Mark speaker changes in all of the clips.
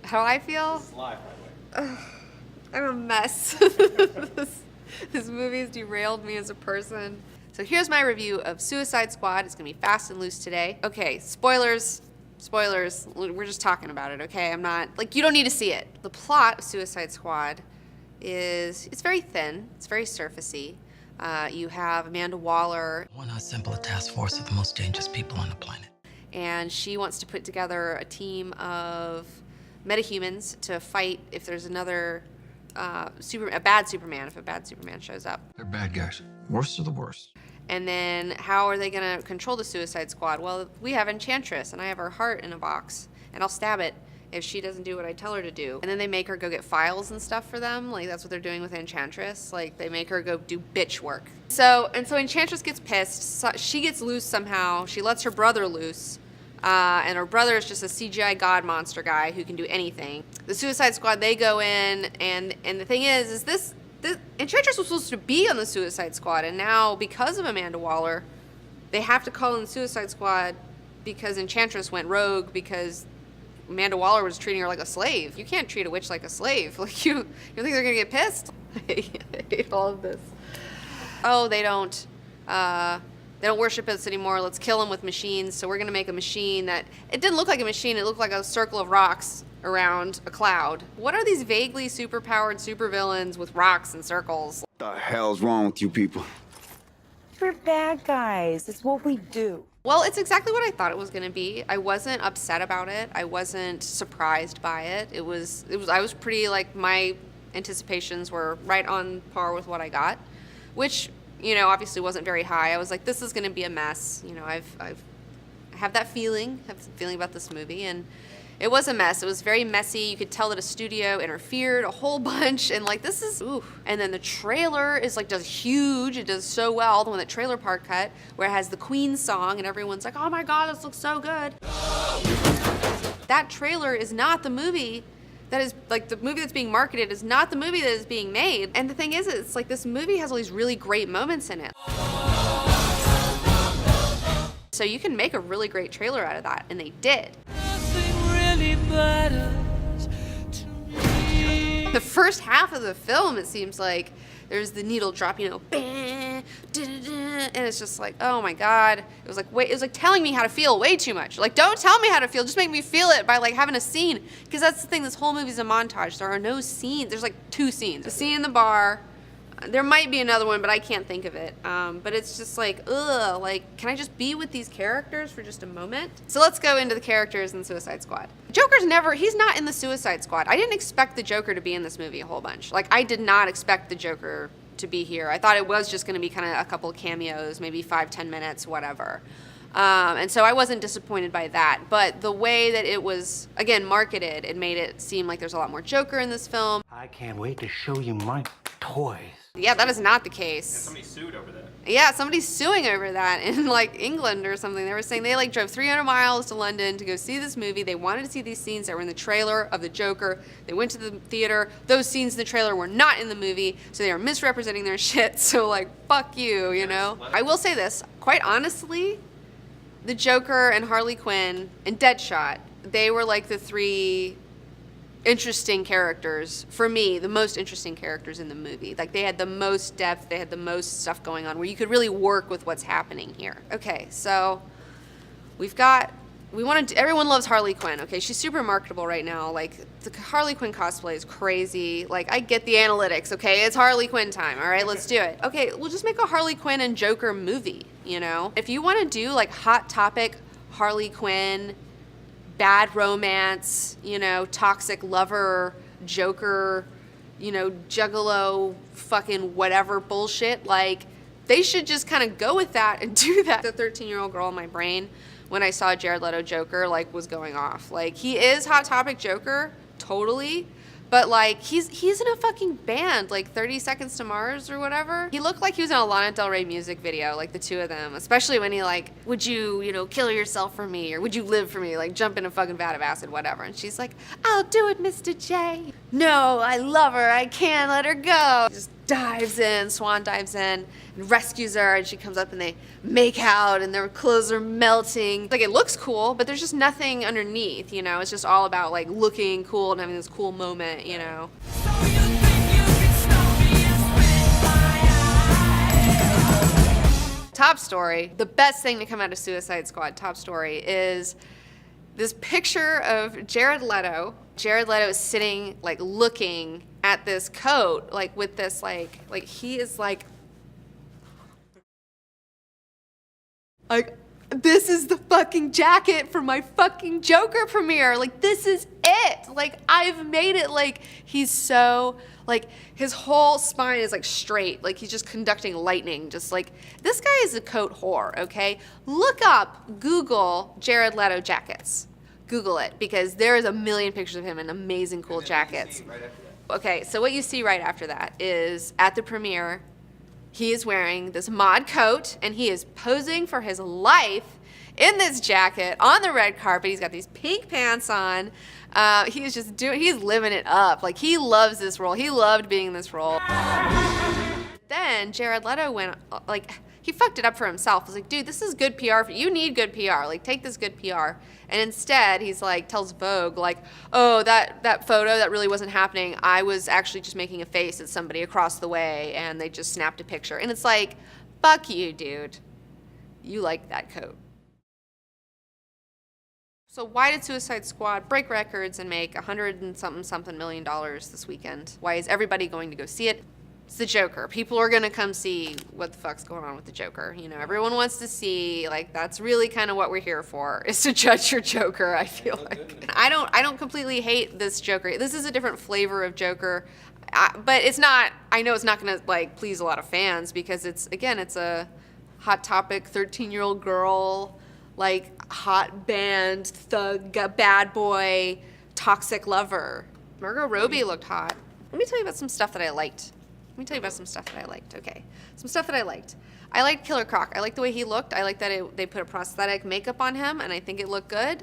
Speaker 1: How I feel?
Speaker 2: This is live, by the way.
Speaker 1: I'm a mess. This movie's derailed me as a person. So here's my review of Suicide Squad. It's gonna be fast and loose today. Okay, spoilers. Spoilers. We're just talking about it, okay? I'm not, like, you don't need to see it. The plot of Suicide Squad it's very thin. It's very surfacey. You have Amanda Waller.
Speaker 3: Why not assemble a task force of the most dangerous people on the planet?
Speaker 1: And she wants to put together a team of metahumans to fight if there's another a bad Superman, if a bad Superman shows up.
Speaker 3: They're bad guys. Worst of the worst.
Speaker 1: And then how are they gonna control the Suicide Squad? Well, we have Enchantress, and I have her heart in a box, and I'll stab it if she doesn't do what I tell her to do. And then they make her go get files and stuff for them. Like, that's what they're doing with Enchantress. Like, they make her go do bitch work. So Enchantress gets pissed. So she gets loose somehow. She lets her brother loose. And her brother is just a CGI god monster guy who can do anything. The Suicide Squad, they go in, and the thing is this Enchantress was supposed to be on the Suicide Squad, and now, because of Amanda Waller, they have to call in the Suicide Squad because Enchantress went rogue because Amanda Waller was treating her like a slave. You can't treat a witch like a slave. Like, you think they're gonna get pissed? I hate all of this. Oh, they don't worship us anymore. Let's kill them with machines. So we're gonna make a machine that, it didn't look like a machine. It looked like a circle of rocks around a cloud. What are these vaguely superpowered supervillains with rocks and circles?
Speaker 4: What the hell's wrong with you people?
Speaker 5: We're bad guys. It's what we do.
Speaker 1: Well, it's exactly what I thought it was going to be. I wasn't upset about it. I wasn't surprised by it. I was pretty, like, my anticipations were right on par with what I got, which, you know, obviously wasn't very high. I was like, this is going to be a mess. You know, I have that feeling, about this movie, and it was a mess. It was very messy. You could tell that a studio interfered a whole bunch, and like, this is, ooh. And then the trailer is like, does huge. It does so well. The one that Trailer Park cut, where it has the Queen song, and everyone's like, oh my God, this looks so good. That trailer is not the movie that is, like, the movie that's being marketed is not the movie that is being made. And the thing is, it's like, this movie has all these really great moments in it. So you can make a really great trailer out of that, and they did. The first half of the film, it seems like there's the needle drop, you know, and it's just like, oh my God. It was like telling me how to feel way too much. Like, don't tell me how to feel, just make me feel it by, like, having a scene. Because that's the thing, this whole movie's a montage. There are no scenes. There's like 2 scenes. A scene in the bar. There might be another one, but I can't think of it. But it's just like, ugh, like, can I just be with these characters for just a moment? So let's go into the characters in Suicide Squad. He's not in the Suicide Squad. I didn't expect the Joker to be in this movie a whole bunch. Like, I did not expect the Joker to be here. I thought it was just gonna be kind of a couple of cameos, maybe 5-10 minutes, whatever. And so I wasn't disappointed by that. But the way that it was, again, marketed, it made it seem like there's a lot more Joker in this film.
Speaker 6: I can't wait to show you my toys.
Speaker 1: Yeah, that is not the case.
Speaker 2: And somebody sued over that.
Speaker 1: Yeah, somebody's suing over that in, like, England or something. They were saying they, like, drove 300 miles to London to go see this movie. They wanted to see these scenes that were in the trailer of the Joker. They went to the theater. Those scenes in the trailer were not in the movie, so they are misrepresenting their shit. So, like, fuck you, you know? I will say this, quite honestly, the Joker and Harley Quinn and Deadshot, they were, like, the 3 interesting characters, for me, the most interesting characters in the movie. Like, they had the most depth, they had the most stuff going on, where you could really work with what's happening here. Okay, so everyone loves Harley Quinn, okay? She's super marketable right now. Like, the Harley Quinn cosplay is crazy. Like, I get the analytics, okay? It's Harley Quinn time, all right? Let's do it. Okay, we'll just make a Harley Quinn and Joker movie, you know? If you want to do, like, Hot Topic Harley Quinn, bad romance, you know, toxic lover, Joker, you know, juggalo, fucking whatever bullshit, like, they should just kind of go with that and do that. The 13-year-old girl in my brain, when I saw Jared Leto Joker, like, was going off. Like, he is Hot Topic Joker, totally, but, like, he's in a fucking band, like 30 Seconds to Mars or whatever. He looked like he was in a Lana Del Rey music video, like, the two of them, especially when he, like, would you, you know, kill yourself for me, or would you live for me, like, jump in a fucking vat of acid, whatever. And she's like, I'll do it, Mr. J. No, I love her, I can't let her go. Just Swan dives in and rescues her, and she comes up and they make out and their clothes are melting. Like, it looks cool, but there's just nothing underneath, you know? It's just all about like looking cool and having this cool moment, you know? Top story, the best thing to come out of Suicide Squad, top story, is this picture of Jared Leto. Jared Leto is sitting, like, looking at this coat, like, with this, like he is like, this is the fucking jacket for my fucking Joker premiere. Like, this is it. Like, I've made it. Like, he's so, like, his whole spine is, like, straight. Like, he's just conducting lightning. Just, like, this guy is a coat whore, okay? Look up, Google Jared Leto jackets. Google it, because there is a million pictures of him in amazing, cool jackets. Okay, so what you see right after that is, at the premiere, he is wearing this mod coat, and he is posing for his life in this jacket on the red carpet. He's got these pink pants on. He's just he's living it up. Like, he loves this role. He loved being in this role. Then Jared Leto went, like, he fucked it up for himself. He was like, dude, this is good PR. You need good PR. Like, take this good PR. And instead, he's like, tells Vogue, like, oh, that photo, that really wasn't happening. I was actually just making a face at somebody across the way, and they just snapped a picture. And it's like, fuck you, dude. You like that coat. So why did Suicide Squad break records and make $100 and something million this weekend? Why is everybody going to go see it? It's the Joker. People are gonna come see what the fuck's going on with the Joker. You know, everyone wants to see, like, that's really kind of what we're here for, is to judge your Joker, I feel like. I don't completely hate this Joker. This is a different flavor of Joker, but it's not, I know it's not gonna, like, please a lot of fans, because it's, again, it's a Hot Topic 13-year-old girl, like, hot band, thug, bad boy, toxic lover. Margot Robbie looked hot. Let me tell you about some stuff that I liked. Okay. Some stuff that I liked. I liked Killer Croc. I liked the way he looked. I liked that they put a prosthetic makeup on him, and I think it looked good.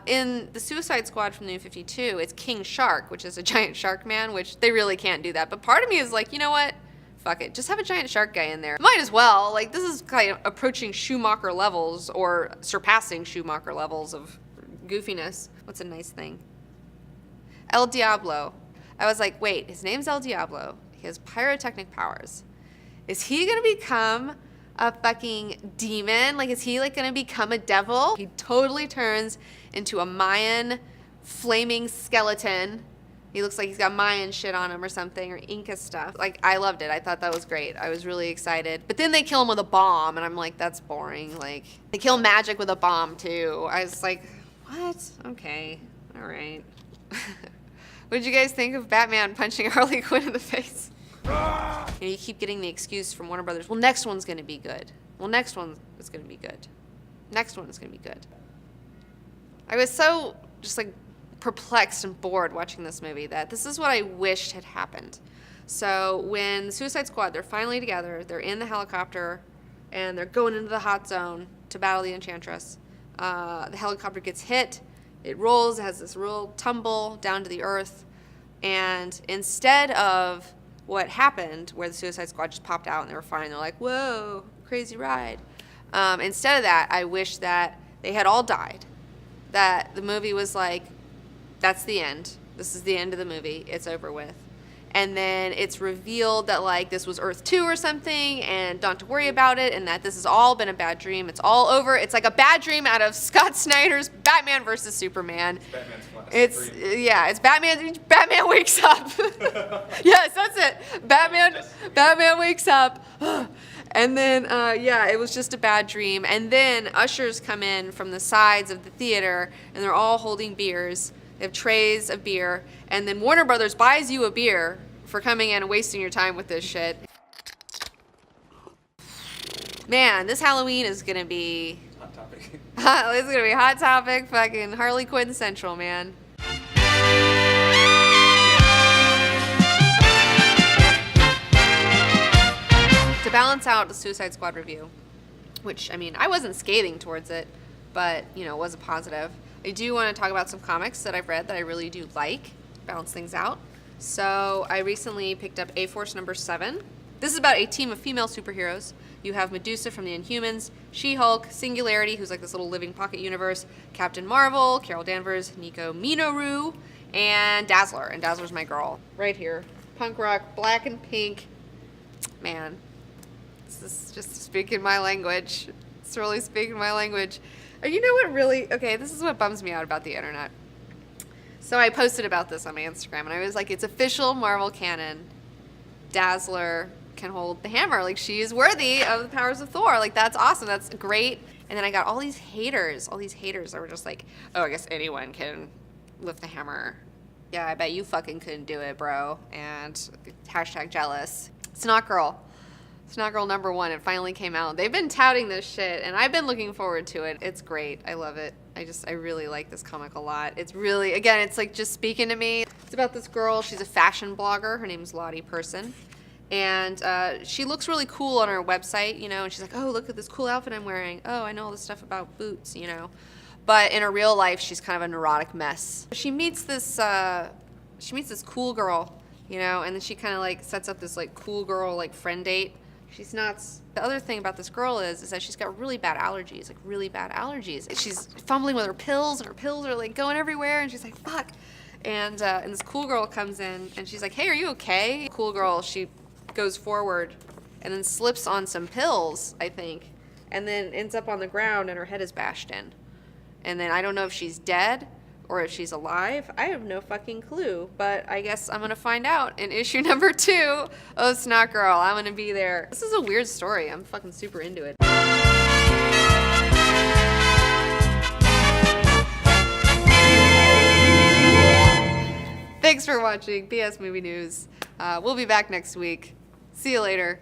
Speaker 1: In the Suicide Squad from the New 52, it's King Shark, which is a giant shark man, which they really can't do that. But part of me is like, you know what? Fuck it. Just have a giant shark guy in there. Might as well. Like, this is kind of approaching Schumacher levels, or surpassing Schumacher levels of goofiness. What's a nice thing? El Diablo. I was like, wait, his name's El Diablo. He has pyrotechnic powers. Is he gonna become a fucking demon? Like, is he, like, gonna become a devil? He totally turns into a Mayan flaming skeleton. He looks like he's got Mayan shit on him or something, or Inca stuff. Like, I loved it. I thought that was great. I was really excited. But then they kill him with a bomb, and I'm like, that's boring. Like, they kill Magic with a bomb, too. I was like, what? Okay, all right. What did you guys think of Batman punching Harley Quinn in the face? You know, you keep getting the excuse from Warner Brothers, well, next one's going to be good. Well, next one is going to be good. Next one is going to be good. I was so just, like, perplexed and bored watching this movie that this is what I wished had happened. So when the Suicide Squad, they're finally together, they're in the helicopter, and they're going into the hot zone to battle the Enchantress. The helicopter gets hit. It rolls, it has this real tumble down to the earth, and instead of what happened, where the Suicide Squad just popped out and they were fine, they're like, whoa, crazy ride. Instead of that, I wish that they had all died, that the movie was like, that's the end. This is the end of the movie. It's over with. And then it's revealed that, like, this was Earth 2 or something, and don't have to worry about it, and that this has all been a bad dream. It's all over. It's like a bad dream out of Scott Snyder's Batman versus Superman.
Speaker 2: Batman's Flash.
Speaker 1: It's Batman. Batman wakes up. Yes, that's it. Batman wakes up. And then, it was just a bad dream. And then ushers come in from the sides of the theater, and they're all holding beers. They have trays of beer, and then Warner Brothers buys you a beer for coming in and wasting your time with this shit. Man, this Halloween is gonna be
Speaker 2: Hot Topic.
Speaker 1: it's gonna be Hot Topic, fucking Harley Quinn Central, man. To balance out the Suicide Squad review, which, I mean, I wasn't scathing towards it, but, you know, it was a positive. I do want to talk about some comics that I've read that I really do like, balance things out. So I recently picked up A-Force number 7. This is about a team of female superheroes. You have Medusa from the Inhumans, She-Hulk, Singularity, who's like this little living pocket universe, Captain Marvel, Carol Danvers, Nico Minoru, and Dazzler. And Dazzler's my girl. Right here. Punk rock, black and pink. Man, this is just speaking my language. It's really speaking my language. You know what really, okay, this is what bums me out about the internet. So I posted about this on my Instagram, and I was like, it's official Marvel canon. Dazzler can hold the hammer. Like, she is worthy of the powers of Thor. Like, that's awesome. That's great. And then I got all these haters that were just like, oh, I guess anyone can lift the hammer. Yeah, I bet you fucking couldn't do it, bro. And hashtag jealous. Snot Girl number 1. It finally came out. They've been touting this shit, and I've been looking forward to it. It's great. I love it. I really like this comic a lot. It's really, again, it's like just speaking to me. It's about this girl. She's a fashion blogger. Her name's Lottie Person. And she looks really cool on her website, you know, and she's like, oh, look at this cool outfit I'm wearing. Oh, I know all this stuff about boots, you know. But in her real life, she's kind of a neurotic mess. She meets this cool girl, you know, and then she kind of like sets up this like cool girl like friend date. She's nuts. The other thing about this girl is that she's got really bad allergies, like really bad allergies. She's fumbling with her pills, and her pills are like going everywhere, and she's like, fuck. And this cool girl comes in, and she's like, hey, are you okay? Cool girl, she goes forward and then slips on some pills, I think, and then ends up on the ground and her head is bashed in. And then I don't know if she's dead or if she's alive. I have no fucking clue, but I guess I'm gonna find out in issue number 2 of Snot Girl. I'm gonna be there. This is a weird story. I'm fucking super into it. Thanks for watching BS Movie News. We'll be back next week. See you later.